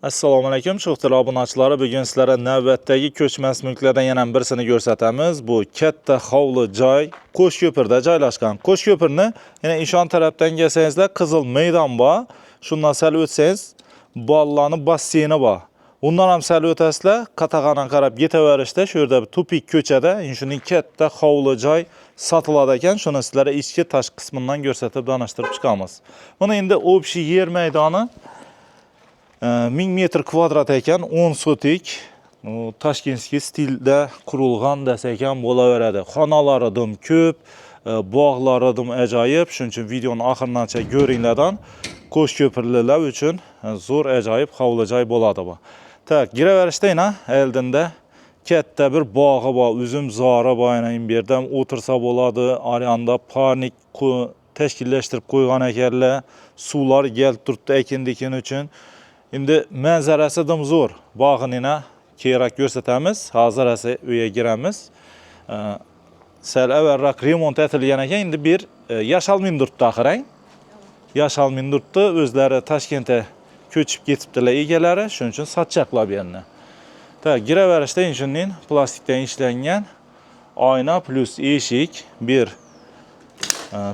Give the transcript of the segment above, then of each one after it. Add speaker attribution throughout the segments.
Speaker 1: Assalomu alaykum, sho'xtira obunachilar. Bugun sizlarga navbatdagi ko'chmas mulklardan yana birisini ko'rsatamiz. Bu katta hovli joy Qo'shko'pirda joylashgan. Qo'shko'pirni yana ishon tarafdan kelsangizlar, Qizil maydon bor. Shundan sal o'tsangiz, bolalarning basseyni bor. Undan ham sal o'tasizlar, qatag'ana qarab ketaverishda, shu yerda bir tupik ko'chada, shuning katta hovli joy sotiladi ekan. Shuni sizlarga ichki tashqi qismidan ko'rsatib, tanishtirib chiqamiz. Buni endi общий yer maydoni 1000 metr kvadrat ekan, 10 sotik, Toshkentskiy stilda qurilgan desa ekan bo'laveradi. Xonalari dim ko'p, bog'lari dim ajoyib. Shuning uchun videoni oxirigacha ko'ringlardan Qo'shko'pirliklar uchun zo'r ajoyib hovli joy bo'ladi bu. Tak, giraverishda yana oldinda katta bir bog'i bor, uzum zori bor, yana bu yerda o'tirsa bo'ladi. Oriyanda parnik tashkillashtirib qo'ygan ekanlar. Suvlar kelib turibdi ekin-dikin uchun. Endi manzarasi dim zo'r. Bog'ini kerak ko'rsatamiz. Hozir esa uyga kiramiz. Sal avvalroq remont etilgan ekan, endi bir yashalmin turibdi axirang. Yashalmin turibdi, o'zlari Toshkentga ko'chib ketibdilar egalari, shuning uchun sotchaqlar bu yerni. Tak, giraverishda shunning plastikdan ishlangan oyna plus eshik, bir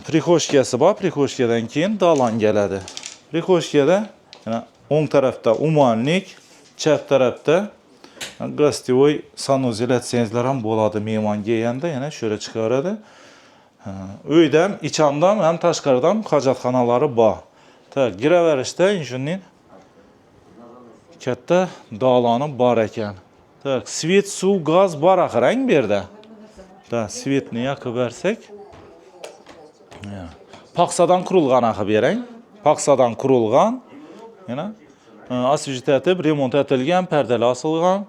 Speaker 1: prixoshkasi bor. Prixoshkadan keyin dalon keladi. Prixoshkada yana o'ng tarafda umonlik, chap tarafda gostivoy sanuzel etsangizlar ham bo'ladi. Mehmon kelganda yana shura chiqaradi. Uydan, ichamdan ham tashqaridan hojatxonalari bor. Tak, giraverishda shunning katta daloni bor ekan. Tak, svet, suv, gaz bor axirang bu yerda. Da, svetni yoqib bersak. Paxsadan qurilgan axir berang. Paxsadan qurilgan. Yana asvejitativ, remont etilgan, pardalar osilgan.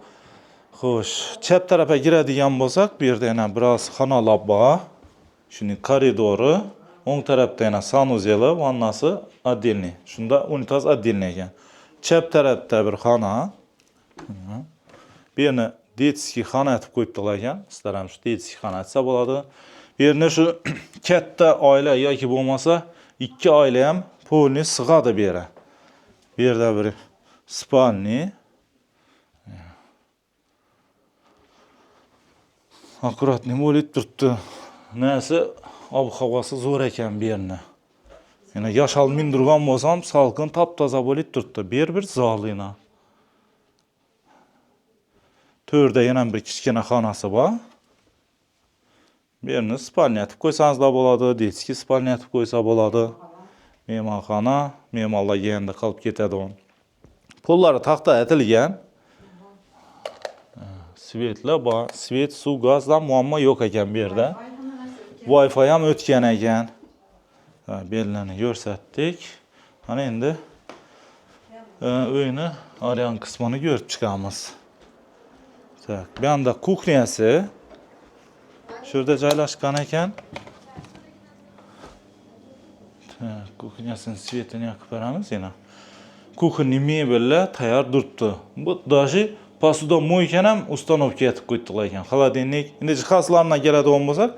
Speaker 1: Xo'sh, chap tarafga kiradigan bo'lsak, bu yerda yana biroz xonalar bor. Shuning koridori, o'ng tarafda yana sanuzeli, vannasi отдельный. Shunda unitaz отдельный ekan. Chap tarafda bir xona. Bu yerni detskiy xona etib qo'yibdilar ekan. Sizlar ham shu detskiy xona etsa bo'ladi. Bu yerni shu katta oila yoki bo'lmasa, ikki oila ham polni sig'adi bu yerga. Bu yerda bir spalni. Akkuratni bo'lib turibdi. Nasi ob-havosi zo'r ekan bu yerni. Yana yashalmin turgan bo'lsam, salqin top-toza bo'lib turibdi. Bir zalina. To'rda yana bir kichkina xonasi bor. Bu yerni spalni etib qo'ysangiz bo'ladi, detskiy spalni etib qo'ysa bo'ladi. Mehmonxona, mehmonlar kelganda qolib ketadi u. Pollari taxta etilgan. Svetlar bor. Svet, suv, gazdan muammo yo'q ekan bu yerda. Wi-Fi ham o'tgan ekan. Bellarni ko'rsatdik. Mana endi uyni ariyan qismini ko'rib chiqamiz. Tak, bu yerda kuxnyasi shurda joylashgan ekan. Tak, kuxnyasining svetini yoqib beramiz yana. Kuxonning mebellar tayyor turibdi. Bu даже посудомойкani ham ustanovka etib qo'ydilar ekan. Xolodilnik. Endi jihozlarga keladigan bo'lsak,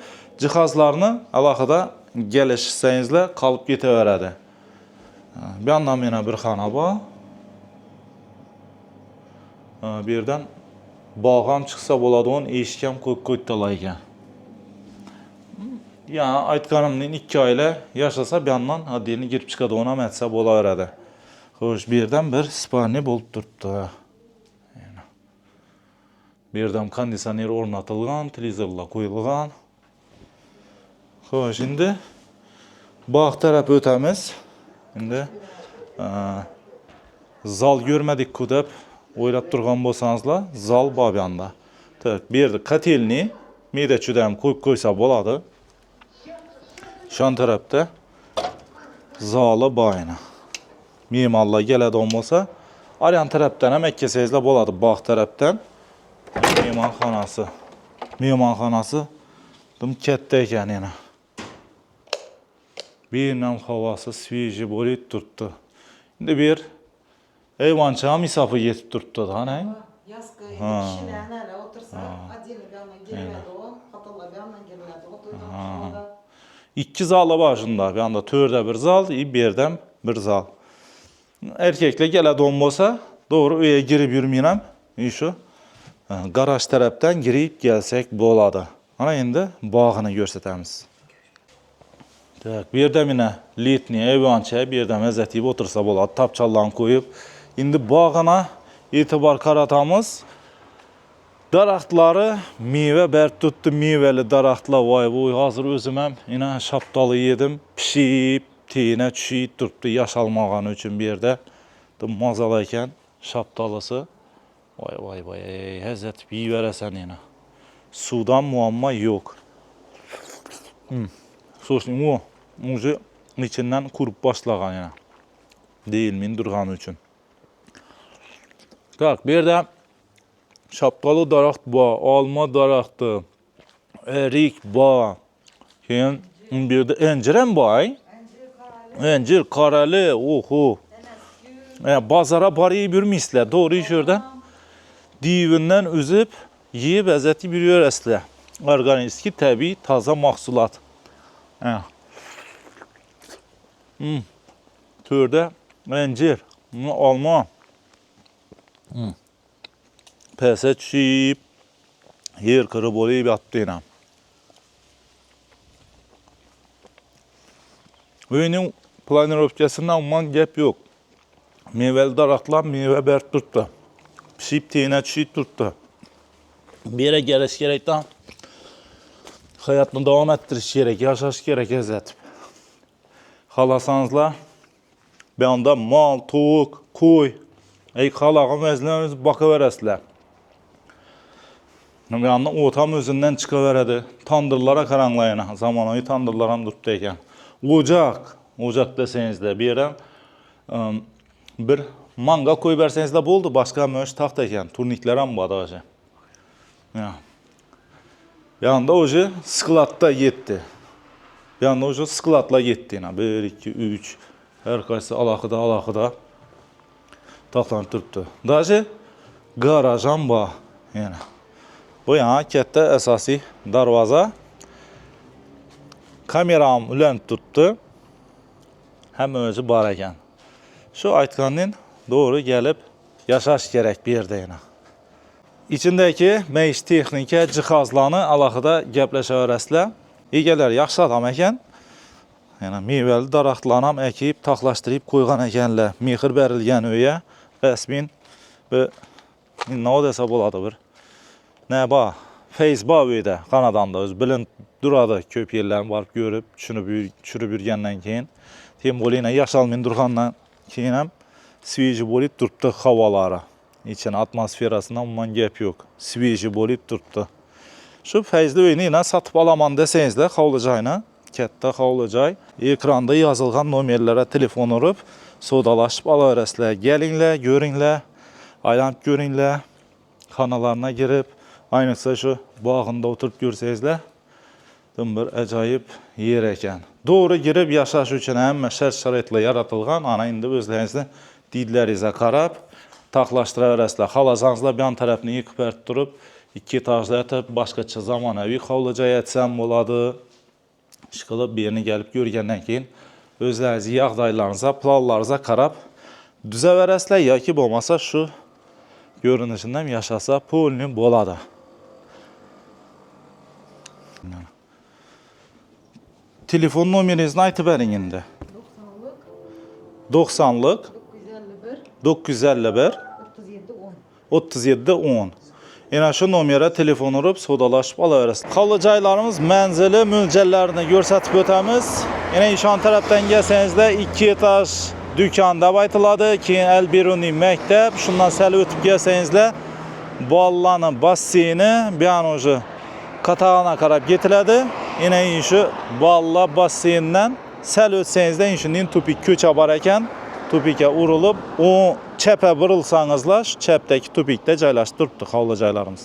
Speaker 1: jihozlarni alohida kelishsangizlar qolib ketaveradi. Bu yerdan yana bir xona bor. Bu yerdan bog' ham chiqsa bo'ladigan eshik ham qo'yib qo'ydilar ekan. Yani aytganimning ikki oila yashasa, bu yerdan отдельно kirib chiqadigan ham etsa bo'laveradi. Xo'sh, bu yerdan bir spalni bo'lib turibdi. Bu yerdan konditsioner o'rnatilgan, televizorlar qo'yilgan. Xo'sh, endi bog' taraf o'tamiz. Endi zal ko'rmadik-ku deb o'ylab turgan bo'lsangizlar, zal bor bu yerda. Tak, bu yerda kotelni mayda-chuda ham qo'yib qo'ysa bo'ladi. Shon tarafda zali bor yana. Mehmonlar keladigan bo'lsa, ariyan tarafdan ham kelsangiz bo'ladi, bog' tarafdan. Mehmonxonasi. Mehmonxonasi dim katta ekan yana. Bu yerning havosi sveji bo'lib turibdi. Endi bu yer ayvoncha ham hisobi yetib turibdi, ana.
Speaker 2: Yazga kishilar o'tirsa, отдельно bu yerdan giriladi, xotinlar bu yerdan giriladi.
Speaker 1: İkki zali bor shunda. Bu yerda to'rda bir zal, bu yerdan bir zal. Erkaklar keladigan bo'lsa, Doğru uya girib yurmayam. Şu garaj tarafdan girib gelsak bo'ladi. Ana endi bog'ini ko'rsatamiz. Tak, bu yerda mina letni ayvoncha, bu yerda mazatib o'tirsa bo'ladi, tapchallarni qo'yib. Endi bog'ina e'tibor qaratamiz. Daraxtlari meva berib tutdi, mevali daraxtlar. Voy, bu hozir o'zim ham ina shaptali yedim, pishib, tena tushib turibdi, yashalmagani uchun bu yerda. Mazal ekan shaptalisi. Voy voy voy, hazatib yeyverasan yana. Suvdan muammo yo'q. So'shning u o'zi ichidan qurib boshlagan yana. Deyilmin durgani uchun. Tak, bu yerda shaptalı daraxt bor, olma daraxti, erik bor. Keyin bu yerda incir ham bor. Incir, qarali, oho. Bozora borib yurmaysizlar, to'g'ri ish yerdan. Divindən üzüb, yeyib əzətib yürüyorlar. Organiski, tabiiy, toza mahsulot. To'rda incir, olma. Pəsə tushib, yer qırıb olib yatdı yana. Uyning planirovkasından umman gap yo'q. Mevali daraxtlar meva berib turibdi. Pishib tena tushib turibdi. Bu yerga kelish kerakdan hayotni davom ettirish kerak, yashash kerak azatib. Xalasanızlar, bu yoqda mol, tovuq, qo'y, qalag'im o'zlaringiz boqaverasizlar. Bu yoqda o't ham o'zidan chiqaveradi. Tandırlara qaranglayana, zamonaviy tandırlar ham turibdi ekan. Ocaq desangizlar, bu yerda bir manga qo'yib bersangizlar bo'ldi, boshqa mo'sh taxt ekan, turniklar ham bor o'sha. Bu yoqda o'sha skladda yetdi. Bu yoqda o'sha skladlar yetdi. 1, 2, 3 har qaysi alohida taxtlanib turibdi. Даже garaj ham bor. Yana. Bu yana katta asosiy darvoza. Kameram ulanib turibdi. Hamma o'zi bor ekan. Shu aytgandan doğru gelip yashash kerak bu yerda yana. İçindeki maishiy texnika jihozlarni alohida gaplashaverasizlar. Egalar yaxshi odam ekan. Yana mevali daraxtlarni ham ekib, taxlashtirib qo'ygan ekanlar. Mehr berilgan uyga rasmin bu nima desa bo'ladi bir. Ne bor? Facebook uyda Kanadanda o'z bilinib turadi. Ko'p yerlarni borib ko'rib, tushunib yurgandan keyin, tem bo'lina yashalmin turgandan keyin ham sveji bo'lib turibdi havolari. İçin atmosferasidan umuman gap yo'q. Sveji bo'lib turibdi. Shu fayzli uyni yana sotib olaman desangizlar, hovli-joyni, katta hovli-joy, ekranda yozilgan nomerlarga telefon urib, savdolashib olaverasizlar. Kelinglar, ko'ringlar, aylanib ko'ringlar, xonalarına girib, ayniqsa shu bog'inda o'tirib ko'rsangizlar, bir ajoyib yer ekan. To'g'ri girib yashash uchun hamma shart-sharoitlar yaratilgan. Ana endi o'zlaringizni didlaringizga qarab taxlashtiraverasizlar. Xalasanızlar bir yan tarafını yıkıb ərtib turib, 2 etajlı etib, başqacha zamonaviy hovli-joy etsam bo'ladi. Ishqilib bir yerini gelib ko'rgandan keyin o'zlaringiz yağdaylarınıza, planlarınıza qarab düzəverasizlar yoki bo'lmasa shu görünüşündən yaşasa pulni bo'ladi. Telefon nomeringizni aytib bering endi. 90'lık 951 37 10. Yana şu nomera telefon urib savdolashib olaverasiz. Qolgan joylarimiz manzili mo'ljallarini ko'rsatib o'tamiz. Yana ishon tarafdan kelsangizlar 2 etaj do'kon deb aytiladi. Keyin Al-Biruni maktab, shundan sal o'tib kelsangizlar bolalarni basseyni, bu yana o'sha qatag'ana qarab ketiladi. Yana shu bolalar basseynidan sal o'tsangizlar shundan tupik ko'cha bor ekan. Tupikka urilib, o chapga burilsangizlar, shu chapdagi tupikda joylashib turibdi hovli joylarimiz.